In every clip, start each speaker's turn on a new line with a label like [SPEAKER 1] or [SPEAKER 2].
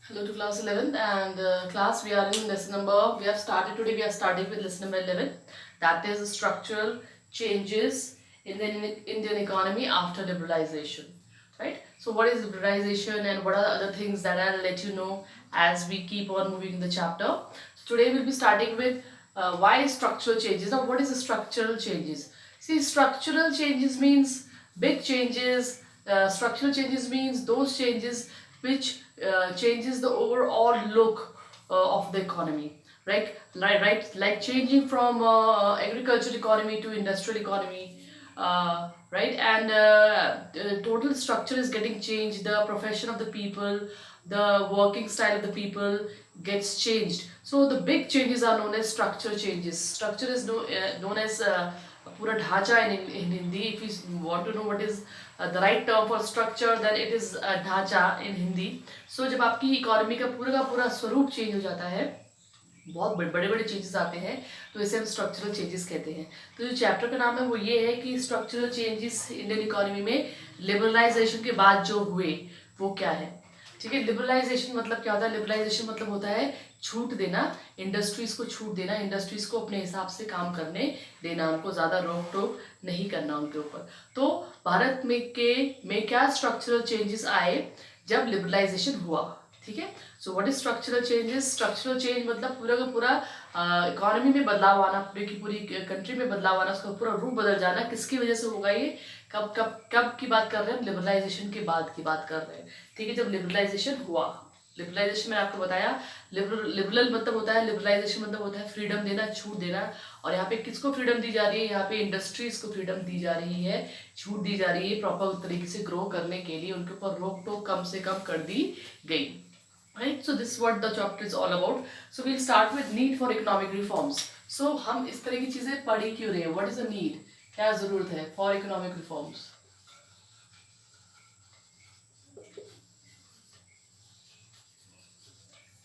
[SPEAKER 1] Hello to class 11th and class we are in lesson number we have started today we are starting with lesson number 11, that is structural changes in the Indian economy after liberalization, right? So what is liberalization and what are the other things that I'll let you know as we keep on moving in the chapter. So today we'll be starting with why structural changes. Now what is the structural changes? See, structural changes means big changes. Structural changes means those changes which changes the overall look of the economy, right, like changing from agricultural economy to industrial economy, right, and the total structure is getting changed, the profession of the people, the working style of the people gets changed. So the big changes are known as structural changes. Structure is known as पूरा ढांचा in Hindi. If you want to know what is the right term for structure, then it is ढांचा in Hindi. So जब आपकी economy का पूरा स्वरूप change हो जाता है, बहुत बड़े बड़े चेंजेस आते हैं, तो इसे हम स्ट्रक्चरल चेंजेस कहते हैं. तो जो चैप्टर का नाम है वो ये है कि स्ट्रक्चरल चेंजेस इंडियन इकोनॉमी में लिबरलाइजेशन के बाद जो हुए वो क्या है. ठीक है, लिबरलाइजेशन मतलब क्या होता है? लिबरलाइजेशन मतलब होता है छूट देना, इंडस्ट्रीज को छूट देना, इंडस्ट्रीज को अपने हिसाब से काम करने देना, उनको ज़्यादा रोक टोक नहीं करना उनके ऊपर. तो भारत में क्या स्ट्रक्चरल चेंजेस आए जब लिबरलाइजेशन हुआ. ठीक है, so what is structural changes? Structural change मतलब पूरा का पूरा इकोनॉमी में बदलाव आना, पूरी की पूरी कंट्री में बदलाव आना, उसका पूरा रूप बदल जाना. किसकी वजह से होगा ये? कब कब कब की बात कर रहे हैं हम? लिबरलाइजेशन के बाद की बात कर रहे हैं. ठीक है, जब लिबरलाइजेशन हुआ. लिबरलाइजेशन मैंने आपको बताया, लिबरल मतलब होता है, लिबरलाइजेशन मतलब होता है फ्रीडम देना, छूट देना. और यहाँ पे किसको फ्रीडम दी जा रही है? यहाँ पे इंडस्ट्रीज को फ्रीडम दी जा रही है, छूट दी जा रही है प्रॉपर तरीके से ग्रो करने के लिए. उनके ऊपर रोक टोक कम से कम कर दी गई. Right, so this is what the chapter is all about. So we'll start with need for economic reforms. So हम इस तरह की चीजें पढ़ी क्यों रहे हैं? What is the need? क्या जरूरत है for economic reforms?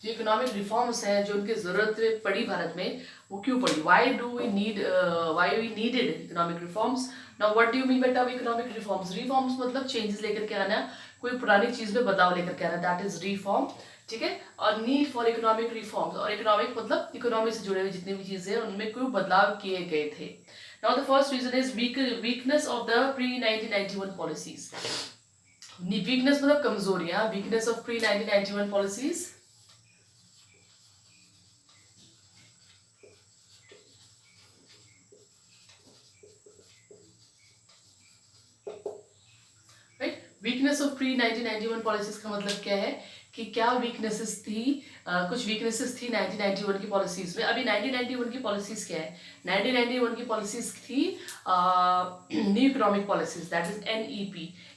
[SPEAKER 1] जो इकोनॉमिक रिफॉर्म्स हैं, जो उनकी जरूरत पड़ी भारत में, वो क्यों पड़ी? Why we needed economic reforms. Now what do you mean by term economic reforms? Reforms मतलब चेंजेस लेकर के आना, कोई पुरानी चीज में बदलाव लेकर के आना, दैट इज रिफॉर्म. ठीक है, और नीड फॉर इकोनॉमिक रिफॉर्म्स, और इकोनॉमिक मतलब इकोनॉमी से जुड़े हुए जितनी भी चीजें हैं उनमें कोई बदलाव किए गए थे. Now the first reason is weakness of the pre 1991 policies. Weakness मतलब कमजोरियां, weakness of pre 1991 policies. Weakness of pre 1991 policies का मतलब क्या है कि क्या वीकनेसेस थी? कुछ वीकनेसेस थी 1991 की पॉलिसीज में. अभी 1991 की पॉलिसीज क्या है? 1991 की पॉलिसीज थी new economic policies, that is NEP.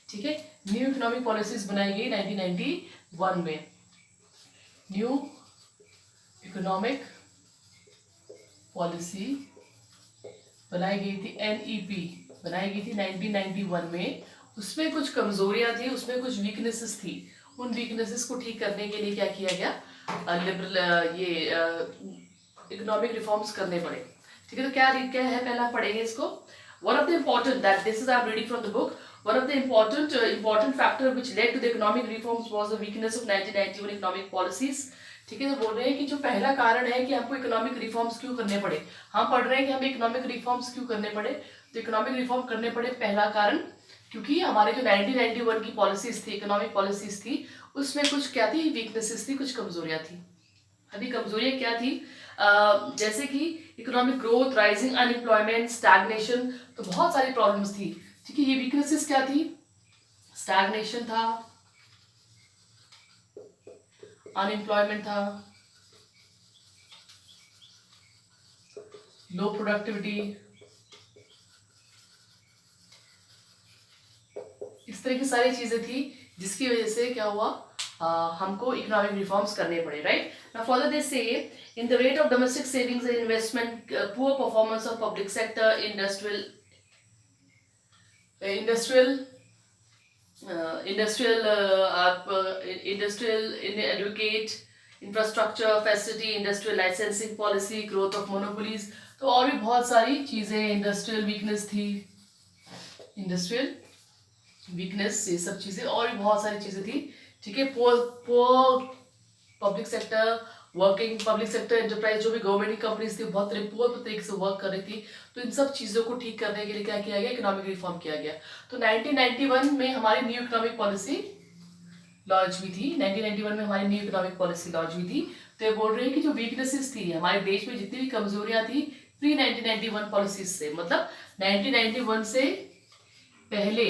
[SPEAKER 1] ठीक है, न्यू इकोनॉमिक पॉलिसीज बनाई गई 1991 में. न्यू इकोनॉमिक पॉलिसी बनाई गई थी, NEP बनाई गई थी 1991 में. उसमें कुछ कमजोरियां थी, उसमें कुछ वीकनेसेस थी. उन वीकनेसेस को ठीक करने के लिए क्या किया गया? लिबरल ये इकोनॉमिक रिफॉर्म्स करने पड़े. ठीक है, तो क्या क्या है पहला पढ़ेंगे इसको. One of the important, that this is I am reading from the book, one of the important factor which led to the economic reforms was the weakness of 1991 economic policies. ठीक है, तो बोल रहे हैं कि जो पहला कारण है कि हमको इकोनॉमिक रिफॉर्म्स क्यों करने पड़े. हम पढ़ रहे हैं कि हमें इकोनॉमिक रिफॉर्म्स क्यों करने पड़े. तो इकोनॉमिक रिफॉर्म करने पड़े पहला कारण क्योंकि हमारे जो 1991 की पॉलिसीज थी, इकोनॉमिक पॉलिसीज थी, उसमें कुछ क्या थी? वीकनेसेस थी, कुछ कमजोरियां थी. अभी कमजोरियां क्या थी? जैसे कि economic growth, rising unemployment, stagnation, तो बहुत सारी प्रॉब्लम्स थी. ठीक है, ये वीकनेसेस क्या थी? स्टैग्नेशन था, अनएम्प्लॉयमेंट था, लो प्रोडक्टिविटी, इस तरह की सारी चीजें थी जिसकी वजह से क्या हुआ? हमको इकोनॉमिक रिफॉर्म्स करने पड़े. राइट, नाउ फर्दर दे से in the rate of domestic savings and investment, poor performance of public sector, industrial in educate, infrastructure facility, industrial licensing policy, growth of monopolies. तो और भी बहुत सारी चीजें, इंडस्ट्रियल वीकनेस थी, इंडस्ट्रियल वीकनेस, ये सब चीजें और भी बहुत सारी चीजें थी. ठीक है, poor public sector working, public sector enterprise जो भी गवर्नमेंट की कंपनीज थी बहुत पूर्ण तरीके से वर्क कर रही थी। तो इन सब चीज़ों को ठीक करने के लिए क्या किया गया, इकोनॉमिक रिफॉर्म किया गया। तो 1991 में हमारी न्यू इकोनॉमिक पॉलिसी लॉन्च हुई थी। 1991 में हमारी न्यू इकोनॉमिक पॉलिसी लॉन्च हुई थी। तो ये बोल रहे हैं कि जो वीकनेसेस थी हमारे देश में, जितनी भी कमजोरियां थी प्री 1991 पॉलिसीज से, मतलब 1991 से पहले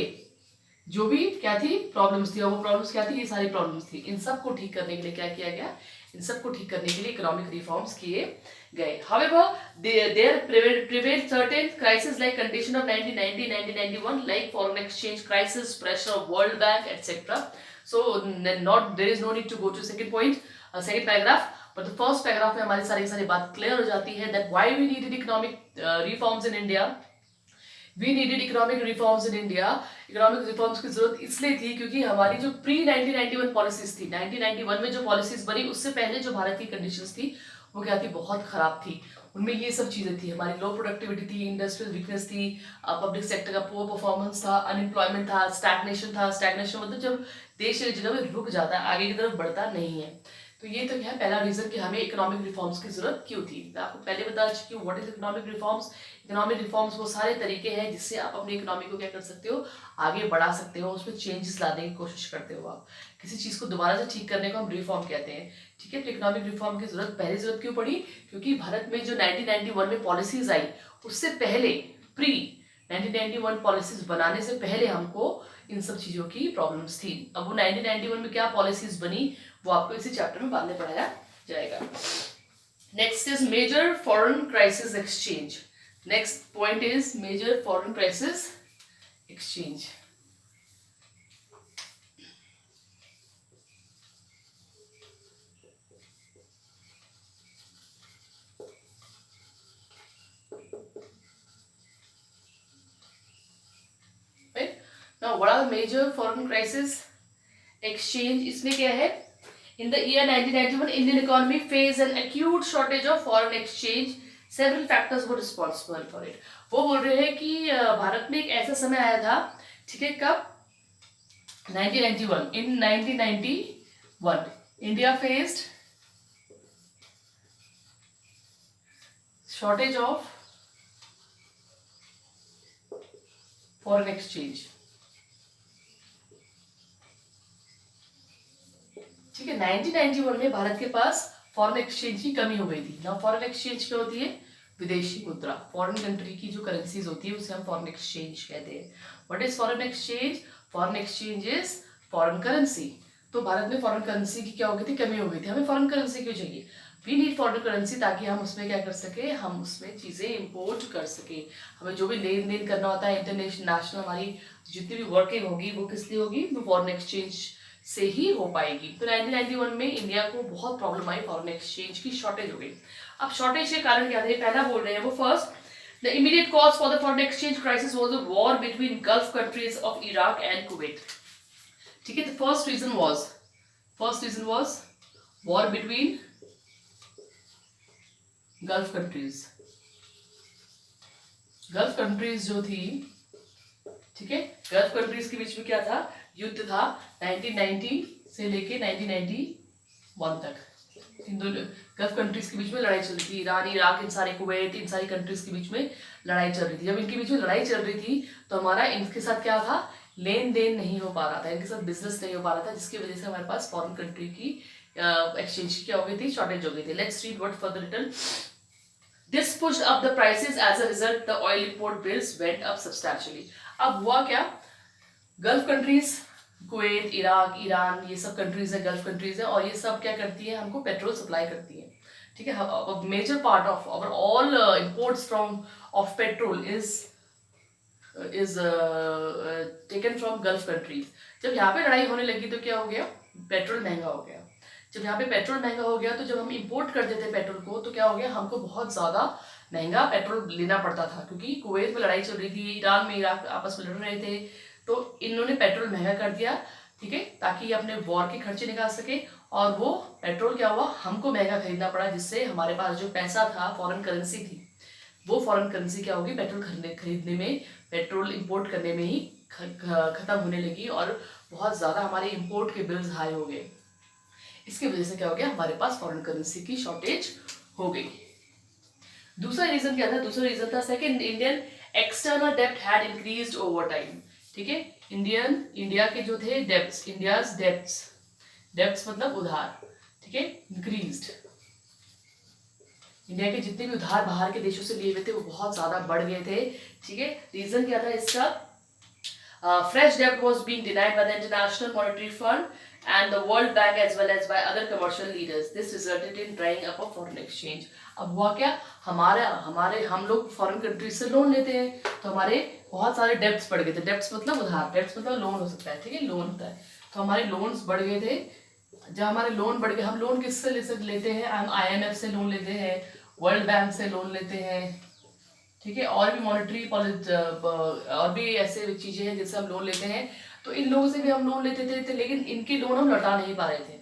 [SPEAKER 1] जो भी क्या थी प्रॉब्लम्स थी, और वो प्रॉब्लम्स क्या थी, ये सारी प्रॉब्लम्स थी। इन सब को ठीक करने के लिए क्या किया गया, इन सब को ठीक करने के लिए इकोनॉमिक रिफॉर्म्स किए गए। However, there prevailed certain crises like condition of 1990, 1991, like foreign exchange crisis, pressure of World Bank, etc. So, there is no need to go to second point, second paragraph. But the first paragraph में हमारी सारी बात clear हो जाती है that why we needed economic reforms in India. We needed economic reforms in India. Economic reforms की जरूरत इसलिए थी क्योंकि हमारी जो प्री 1991 पॉलिसीज थी, 1991 में जो पॉलिसीज बनी उससे पहले जो भारत की कंडीशंस थी वो क्या थी, बहुत खराब थी। उनमें ये सब चीजें थी, हमारी लो प्रोडक्टिविटी थी, इंडस्ट्रियल वीकनेस थी, पब्लिक सेक्टर का पुअर परफॉर्मेंस था, अनएम्प्लॉयमेंट था, स्टैग्नेशन मतलब जब देश एक जगह पे रुक जाता है, आगे की तरफ बढ़ता नहीं है। तो ये तो क्या है पहला रीजन कि हमें इकोनॉमिक रिफॉर्म्स की जरूरत क्यों थी। मैं आपको पहले बता चुकी हूँ what is economic reforms. Economic reforms वो सारे तरीके हैं जिससे आप अपनी इकोनॉमी को क्या कर सकते हो, आगे बढ़ा सकते हो, उसमें चेंजेस लाने की कोशिश करते हो। आप किसी चीज को दोबारा से ठीक करने को हम रिफॉर्म कहते हैं, ठीक है। तो इकोनॉमिक रिफॉर्म की पहली जरूरत क्यों पड़ी, क्योंकि भारत में जो 1991 में पॉलिसीज आई उससे पहले, प्री 1991 पॉलिसीज बनाने से पहले हमको इन सब चीजों की प्रॉब्लम्स थी। अब वो 1991 में क्या पॉलिसीज बनी वो आपको इसी चैप्टर में बाद में पढ़ाया जाएगा। Next is major foreign crisis exchange. Next point is major foreign crisis exchange. Now, what are the major foreign crisis exchange? इसमें क्या है, in the year 1991 Indian economy faced an acute shortage of foreign exchange. Several factors were responsible for it. वो बोल रहे हैं कि भारत में एक ऐसा समय आया था, ठीक है, कब 1991, in 1991 India faced shortage of foreign exchange, ठीक है। 1991 में भारत के पास फॉरेन एक्सचेंज की कमी हो गई थी ना। फॉरेन एक्सचेंज क्या होती है, विदेशी मुद्रा, फॉरेन कंट्री की जो करेंसीज होती है उसे हम फॉरेन एक्सचेंज कहते हैं। What is foreign exchange, foreign exchange is foreign currency. तो भारत में फॉरेन करेंसी की क्या हो गई थी, कमी हो गई थी। हमें फॉरेन करेंसी क्यों चाहिए, वी नीड फॉरेन करेंसी ताकि हम उसमें क्या कर सके, हम उसमें चीजें इंपोर्ट कर सके। हमें जो भी लेन देन करना होता है इंटरनेशनल, हमारी जितनी भी वर्किंग होगी वो किस लिए होगी, वो फॉरेन एक्सचेंज से ही हो पाएगी। तो 1991 में इंडिया को बहुत प्रॉब्लम आई, फॉरेन एक्सचेंज की शॉर्टेज हो गई। अब शॉर्टेज के कारण क्या थे, पहला बोल रहे हैं वो first, the immediate cause for the foreign exchange crisis was the war between gulf countries of Iraq and Kuwait, ठीक है। The first reason was war between gulf countries जो थी, ठीक है, गल्फ कंट्रीज के बीच में क्या था, युद्ध था 1990 से लेके 1991 तक। इन दोनों गल्फ कंट्रीज के बीच में लड़ाई चल रही थी, ईरान, इराक, इन सारे कुवैत, इन सारी कंट्रीज के बीच में लड़ाई चल रही थी। जब इनके बीच में लड़ाई चल रही थी तो हमारा इनके साथ क्या था, लेन देन नहीं हो पा रहा था, इनके साथ बिजनेस नहीं हो पा रहा था, जिसकी वजह से हमारे पास फॉरेन कंट्री की एक्सचेंज की क्या हो गई थी, शॉर्टेज हो गई थी। Let's read what further written. This pushed up the prices. As a result, the oil import bills went up substantially. अब हुआ क्या, gulf countries, Kuwait, Iraq, Iran, ये सब कंट्रीज है, गल्फ कंट्रीज है, और ये सब क्या करती है, हमको पेट्रोल सप्लाई करती है, ठीक है। Major part of our all imports from of petrol is taken from gulf countries. जब यहाँ पे लड़ाई होने लगी तो क्या हो गया, पेट्रोल महंगा हो गया। जब यहाँ पे पेट्रोल महंगा हो गया तो जब हम इंपोर्ट करते थे पेट्रोल को तो क्या हो गया, हमको बहुत ज्यादा महंगा पेट्रोल लेना पड़ता था, क्योंकि कुवैत में लड़ाई चल रही थी, ईरान में इराक आपस में लड़ रहे थे, तो इन्होंने पेट्रोल महंगा कर दिया, ठीक है, ताकि अपने वॉर के खर्चे निकाल सके। और वो पेट्रोल क्या हुआ, हमको महंगा खरीदना पड़ा, जिससे हमारे पास जो पैसा था, फॉरेन करेंसी थी, वो फॉरेन करेंसी क्या होगी, पेट्रोल खरीदने में, पेट्रोल इंपोर्ट करने में ही खत्म होने लगी, और बहुत ज़्यादा हमारे इंपोर्ट के बिल्स हाई हो गए। इसकी वजह से क्या हो गया, हमारे पास फॉरेन करेंसी की शॉर्टेज हो गई। दूसरा रीजन क्या था, दूसरा रीजन था सेकंड, इंडियन एक्सटर्नल डेब्ट हैड इंक्रीज्ड ओवर टाइम। ठीक है, इंडिया के जो थे डेब्ट्स, इंडियाज डेब्ट्स मतलब उधार, ठीक है, इंक्रीज्ड। इंडिया के जितने भी उधार बाहर के देशों से लिए हुए थे वो बहुत ज्यादा बढ़ गए थे। ठीक है, रीजन क्या था इसका, fresh debt was being denied by the International Monetary Fund and the World Bank as well as by other commercial leaders. This resulted in drying up of foreign exchange. अब हुआ क्या, हम लोग फॉरेन कंट्री से loan लेते हैं तो हमारे बहुत सारे डेब्ट्स बढ़ गए थे। डेब्ट्स मतलब उधार, डेब्ट्स मतलब लोन हो सकता है, ठीक है, लोन होता है। तो हमारे लोन्स बढ़ गए थे। जब हमारे लोन बढ़ गए, हम लोन किससे लेते हैं, हम IMF से लोन लेते हैं, वर्ल्ड बैंक से लोन लेते हैं, ठीक है, और भी मॉनेटरी पॉलिसी और भी ऐसे चीजें हैं जिससे हम लोन लेते हैं। तो इन लोगों से भी हम लोन लेते थे, लेकिन इनके लोन हम लौटा नहीं पा रहे थे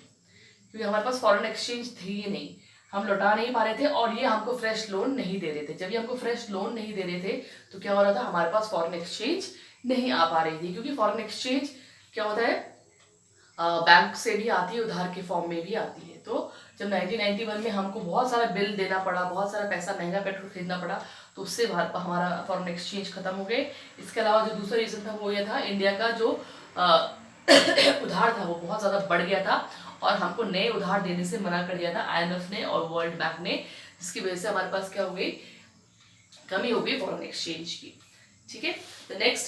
[SPEAKER 1] क्योंकि हमारे पास फॉरेन एक्सचेंज थी ही नहीं, हम लौटा नहीं पा रहे थे और ये हमको फ्रेश लोन नहीं दे रहे थे। जब ये हमको फ्रेश लोन नहीं दे रहे थे तो क्या हो रहा था, हमारे पास फॉरेन एक्सचेंज नहीं आ पा रही थी, क्योंकि फॉरेन एक्सचेंज क्या होता है, बैंक से भी आती है, उधार के फॉर्म में भी आती है। तो जब 1991 में हमको बहुत सारा बिल देना पड़ा, बहुत सारा पैसा महंगा पेट्रोल खरीदना पड़ा, तो उससे हमारा फॉरेन एक्सचेंज खत्म हो गए। इसके अलावा जो दूसरा रीजन था वो ये था, इंडिया का जो उधार था वो बहुत ज़्यादा बढ़ गया था और हमको नए उधार देने से मना कर दिया था IMF ने और वर्ल्ड बैंक ने, जिसकी वजह से हमारे पास क्या हो गई, कमी हो गई फॉरेन एक्सचेंज की। ठीक है, the next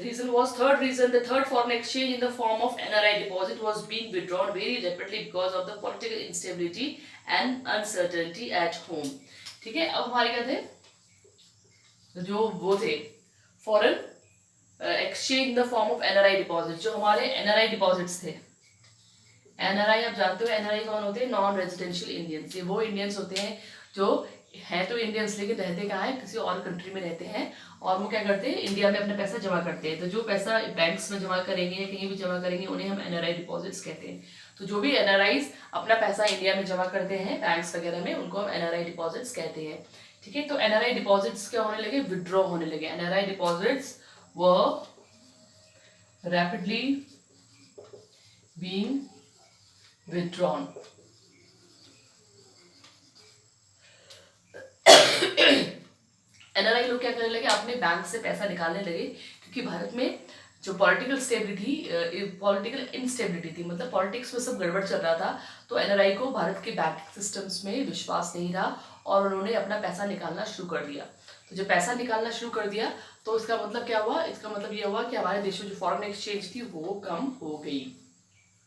[SPEAKER 1] reason was third reason, the third foreign exchange in the form of NRI deposit was being withdrawn very rapidly because of the political instability and uncertainty at home. ठीक है, अब हमारे क्या थे, जो वो थे foreign exchange in the form of NRI deposit, जो हमारे NRI डिपॉजिट्स थे। NRI आप जानते हो, NRI कौन होते हैं, नॉन रेजिडेंशियल इंडियंस। ये वो इंडियंस होते हैं जो है तो इंडियंस लेकिन रहते कहाँ है, किसी और कंट्री में रहते हैं और वो क्या करते हैं, इंडिया में अपना पैसा जमा करते हैं। तो जो पैसा बैंक्स में जमा करेंगे या कहीं भी जमा करेंगे उन्हें हम NRI डिपॉजिट्स कहते हैं। तो जो भी NRIs अपना पैसा इंडिया में जमा करते हैं बैंक्स वगैरह में, उनको हम NRI डिपॉजिट्स कहते हैं। ठीक है, तो NRI डिपॉजिट्स क्या होने लगे, विड्रॉ होने लगे। NRI डिपॉजिट्स वर रैपिडली बीइंग withdrawn. NRI लोग क्या करने लगे, अपने बैंक से पैसा निकालने लगे, क्योंकि भारत में जो पॉलिटिकल इंस्टेबिलिटी थी, मतलब पॉलिटिक्स में सब गड़बड़ चल रहा था। तो NRI को भारत के बैंकिंग सिस्टम्स में विश्वास नहीं रहा और उन्होंने अपना पैसा निकालना शुरू कर दिया। तो जब पैसा निकालना शुरू कर दिया तो इसका मतलब क्या हुआ, इसका मतलब ये हुआ कि हमारे देश में जो फॉरेन एक्सचेंज थी वो कम हो गई।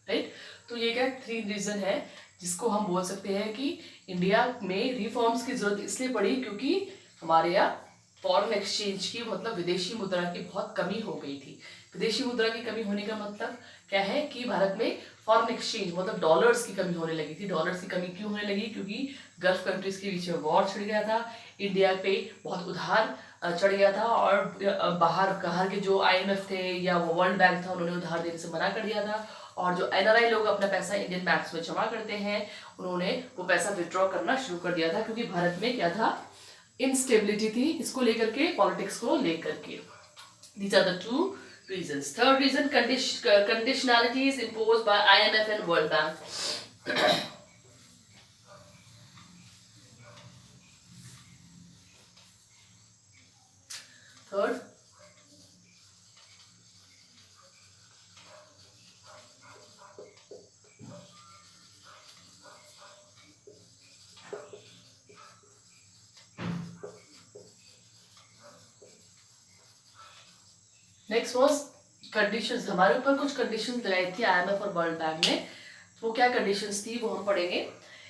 [SPEAKER 1] राइट, तो ये क्या 3 रीजन है जिसको हम बोल सकते हैं कि इंडिया में रिफॉर्म्स की जरूरत इसलिए पड़ी क्योंकि हमारे यहाँ फॉरेन एक्सचेंज की मतलब विदेशी मुद्रा की बहुत कमी हो गई थी। विदेशी मुद्रा की कमी होने का मतलब क्या है कि भारत में फॉरेन एक्सचेंज मतलब डॉलर्स की कमी होने लगी थी। डॉलर्स की कमी क्यों होने लगी, क्योंकि गल्फ कंट्रीज के बीच में वॉर छिड़ गया था, इंडिया पे बहुत उधार चढ़ गया था और बाहर के जो IMF थे या वो वर्ल्ड बैंक था उन्होंने उधार देने से मना कर दिया था। और जो NRI लोग अपना पैसा इंडियन बैंक्स में जमा करते हैं उन्होंने वो पैसा विड्रॉ करना शुरू कर दिया था, क्योंकि भारत में क्या था, इंस्टेबिलिटी थी, इसको लेकर के, पॉलिटिक्स को लेकर के। These are the 2 reasons. Third reason, conditionalities imposed by IMF and World Bank. Third, next was conditions. हमारे ऊपर कुछ कंडीशंस लगाई थी IMF और वर्ल्ड बैंक ने, वो क्या कंडीशंस थी वो हम पढ़ेंगे।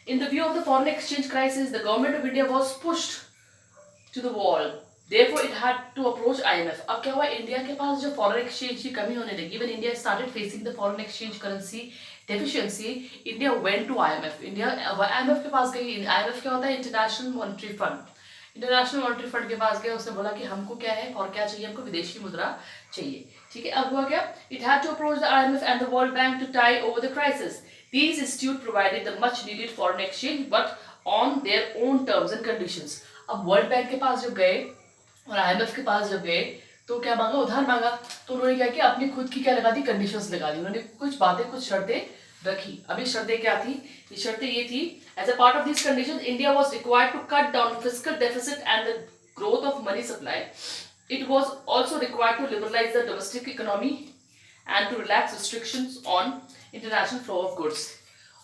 [SPEAKER 1] In the view of the foreign exchange crisis the government of India was pushed to the wall, therefore it had to approach IMF। अब क्या हुआ, इंडिया के पास जो फॉरेन एक्सचेंज की कमी होने लगी, when India started facing the foreign exchange currency deficiency, India went to IMF। India IMF के पास गई। IMF क्या होता है, international monetary fund. International monetary fund के पास गया, उसने बोला कि हमको क्या है और क्या चाहिए, हमको विदेशी मुद्रा चाहिए। ठीक है, अब हुआ क्या, it had to approach the IMF and the world bank to tie over the crisis. These institute provided the much needed foreign exchange but on their own terms and conditions. अब वर्ल्ड बैंक के पास जब गए और IMF के पास जब गए तो क्या मांगा, उधार मांगा। तो उन्होंने क्या किया, अपनी खुद की क्या लगा दी, कंडीशंस लगा दी। उन्होंने कुछ बातें, कुछ शर्तें रखी। अभी शर्तें क्या थी? ये शर्तें ये थी, as a part of this condition India was required to cut down fiscal deficit and the growth of money supply. It was also required to liberalise the domestic economy and to relax restrictions on international flow of goods.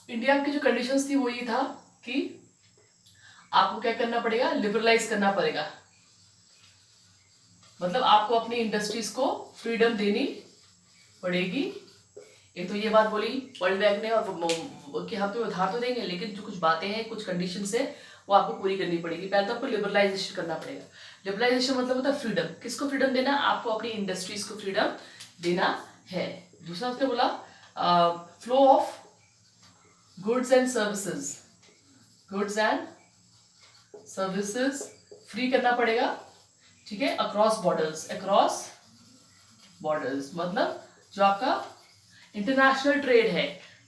[SPEAKER 1] India की जो conditions थी वो ये था कि आपको क्या करना पड़ेगा? लिबरलाइज करना पड़ेगा. मतलब आपको अपनी इंडस्ट्रीज को फ्रीडम देनी पड़ेगी. एक तो ये बात बोली वर्ल्ड बैंक ने, और कि हम तो उधार तो देंगे लेकिन जो कुछ बातें हैं, कुछ कंडीशंस है, वो आपको पूरी करनी पड़ेगी. पहले तो आपको लिबरलाइजेशन करना पड़ेगा. लिबरलाइजेशन मतलब होता है फ्रीडम. किसको फ्रीडम देना? आपको अपनी इंडस्ट्रीज को फ्रीडम देना है. दूसरा उसने बोला flow of goods and services. Goods and services free करना पड़ेगा. ठीक है, अक्रॉस बॉर्डर्स. अक्रॉस बॉर्डर्स मतलब जो आपका इंटरनेशनल ट्रेड है,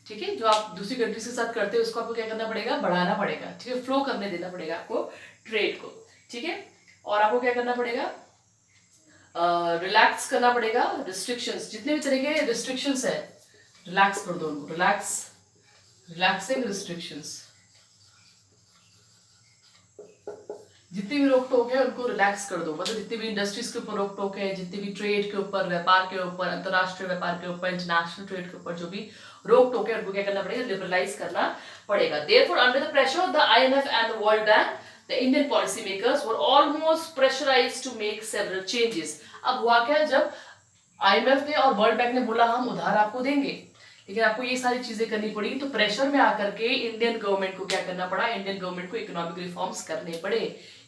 [SPEAKER 1] ठीक है, जो आप दूसरी कंट्रीज के साथ करते हो उसको आपको क्या करना पड़ेगा? बढ़ाना पड़ेगा. ठीक है, फ्लो करने देना पड़ेगा आपको ट्रेड को. ठीक है, और आपको क्या करना पड़ेगा? रिलैक्स करना पड़ेगा रिस्ट्रिक्शंस. जितने भी तरह के रिस्ट्रिक्शंस है रिलैक्स कर दो उनको. Relaxing restrictions. जितनी भी रोक टोक है उनको रिलैक्स कर दो. मतलब जितनी भी इंडस्ट्रीज के ऊपर रोक टोक है, जितने भी ट्रेड के ऊपर, व्यापार के ऊपर, अंतरराष्ट्रीय व्यापार के ऊपर, इंटरनेशनल ट्रेड के ऊपर जो भी रोक टोक है उनको क्या करना पड़ेगा? लिबरलाइज करना पड़ेगा. Therefore under the pressure of the IMF and the world bank, the Indian policy makers were almost pressurised to make several changes. अब हुआ क्या? जब IMF ने और वर्ल्ड बैंक ने बोला हम उधार आपको देंगे लेकिन आपको ये सारी चीजें करनी पड़ी, तो प्रेशर में आकर के इंडियन गवर्नमेंट को क्या करना पड़ा? इंडियन गवर्नमेंट को इकोनॉमिक रिफॉर्म्स करने पड़े.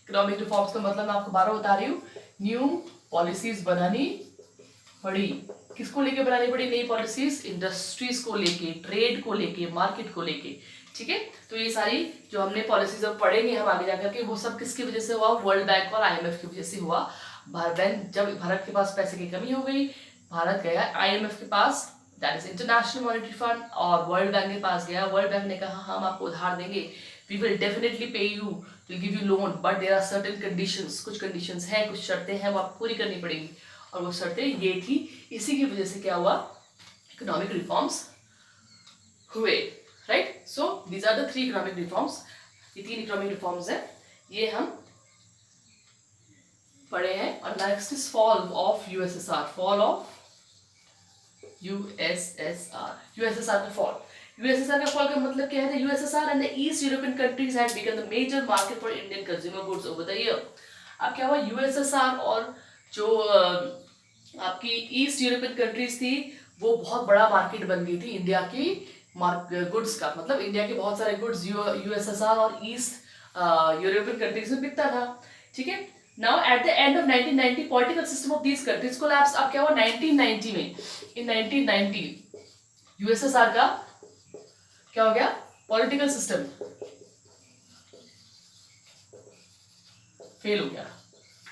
[SPEAKER 1] इकोनॉमिक रिफॉर्म्स का मतलब मैं आपको बार बता रही हूँ, न्यू पॉलिसीज बनानी पड़ी. किसको लेके बनानी पड़ी नई पॉलिसीज? इंडस्ट्रीज को लेके, ट्रेड को लेके, मार्केट को लेके. ठीक है, तो ये सारी जो हमने पॉलिसीज अब पढ़ेंगे हम आगे जाकर के, वो सब किसकी वजह से हुआ? वर्ल्ड बैंक और IMF की वजह से हुआ. जब भारत के पास पैसे की कमी हो गई, भारत गया IMF के पास, that is international monetary fund, और वर्ल्ड बैंक के पास गया. वर्ल्ड बैंक ने कहा हम आपको उधार देंगे, we will definitely pay you, will give you loan, but there are certain conditions. कुछ कंडीशंस हैं, कुछ शर्तें हैं, वो आपको पूरी करनी पड़ेगी. और वो शर्तें ये थी. इसी की वजह से क्या हुआ? इकोनॉमिक रिफॉर्म्स हुए. Right, so these are the 3 economic reforms. ये 3 इकोनॉमिक रिफॉर्म्स है, ये हम पढ़े हैं. और next is fall of USSR. Fall of USSR. USSR का फॉल. USSR का फॉल का मतलब क्या है? USSR and the East European countries had become the major market for Indian consumer goods over the year. अब क्या हुआ? USSR और जो आपकी ईस्ट यूरोपियन कंट्रीज थी वो बहुत बड़ा मार्केट बन गई थी इंडिया की गुड्स का. मतलब इंडिया के बहुत सारे गुड्स USSR और ईस्ट यूरोपियन कंट्रीज में बिकता था. ठीक है, Now at the end of 1990, political system of these countries collapsed. अब क्या हुआ? 1990 में, in 1990 USSR का क्या हो गया? पॉलिटिकल सिस्टम फेल हो गया.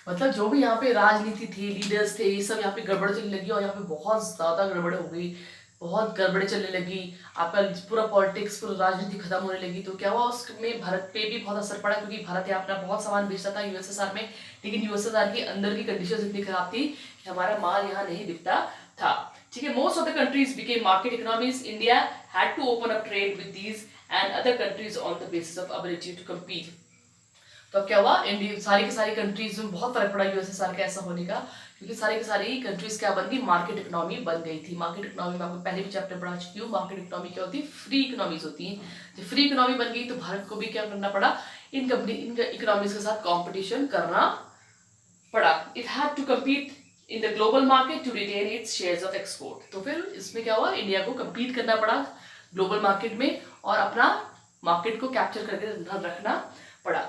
[SPEAKER 1] मतलब जो भी यहाँ पे राजनीति थी, लीडर्स थे, ये सब यहाँ पे गड़बड़ चलने लगी, और यहाँ पे बहुत ज्यादा गड़बड़ हो गई, बहुत गड़बड़ चलने लगी. आपका पूरा पॉलिटिक्स, पूरा राजनीति खत्म होने लगी. तो क्या हुआ? उसमें भारत पे भी बहुत असर पड़ा, क्योंकि भारत यहाँ अपना बहुत सामान बेचता था USSR में, लेकिन USSR के अंदर की कंडीशंस इतनी खराब थी कि हमारा माल यहाँ नहीं बिकता था. ठीक है, most of the countries became market economies. India had to open up trade with these and other countries on the basis of ability to compete. तो अब क्या हुआ? इंडिया सारी की सारी कंट्रीज में बहुत फर्क पड़ा USSR का ऐसा होने का, क्योंकि सारी की सारी कंट्रीज क्या बन गई? मार्केट इकोनॉमी बन गई थी. मार्केट इकोनॉमी में आपको पहले भी चैप्टर पढ़ा चुकी हूँ. मार्केट इकोनॉमी क्या होती है? फ्री इकोनॉमीज होती है. जब फ्री इकोनॉमी बन गई तो भारत को भी क्या करना पड़ा? इन इकोनॉमीज के साथ कॉम्पिटिशन करना पड़ा. It had to compete in the global market to retain its shares of export. तो फिर इसमें क्या हुआ? इंडिया को कम्पीट करना पड़ा ग्लोबल मार्केट में और अपना मार्केट को कैप्चर करके रखना पड़ा.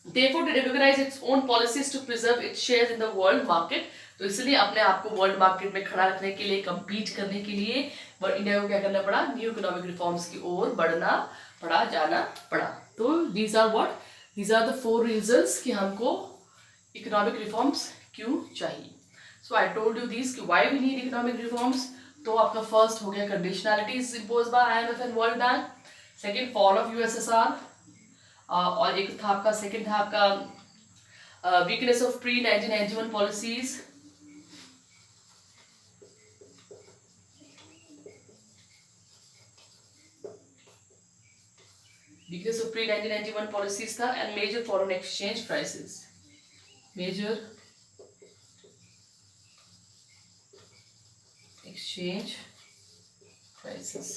[SPEAKER 1] Therefore, to recognize its own policies to preserve its shares in the world market. तो इसलिए अपने आप को वर्ल्ड मार्केट में खड़ा रखने के लिए, कम्पीट करने के लिए इंडिया को क्या करना पड़ा? न्यू इकोनॉमिक रिफॉर्म्स की ओर बढ़ना पड़ा, जाना पड़ा. तो these are what? These are the 4 reasons कि हमको इकोनॉमिक रिफॉर्म्स क्यों चाहिए. So I told you these कि why we need economic reforms. तो आपका फर्स्ट हो गया conditionalities imposed by IMF and World Bank. Second, fall of USSR. और एक था आपका सेकंड था आपका weakness of pre 1991 policies. weakness of pre-1991 policies था, and major foreign exchange crisis. Major exchange crisis.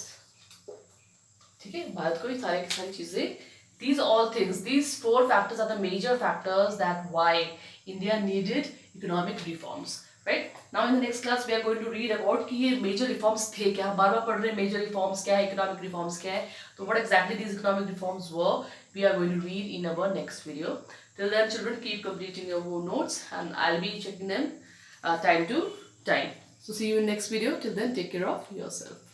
[SPEAKER 1] ठीक है, भारत को ये सारी चीजें, these all things, these 4 factors are the major factors that why India needed economic reforms. Right? Now in the next class we are going to read about कि ये major reforms थे क्या, बार बार पढ़ रहे हैं major reforms क्या है, economic reforms क्या है, तो what exactly these economic reforms were, we are going to read in our next video. Till then, children, keep completing your own notes and I'll be checking them time to time. So see you in next video. Till then, take care of yourself.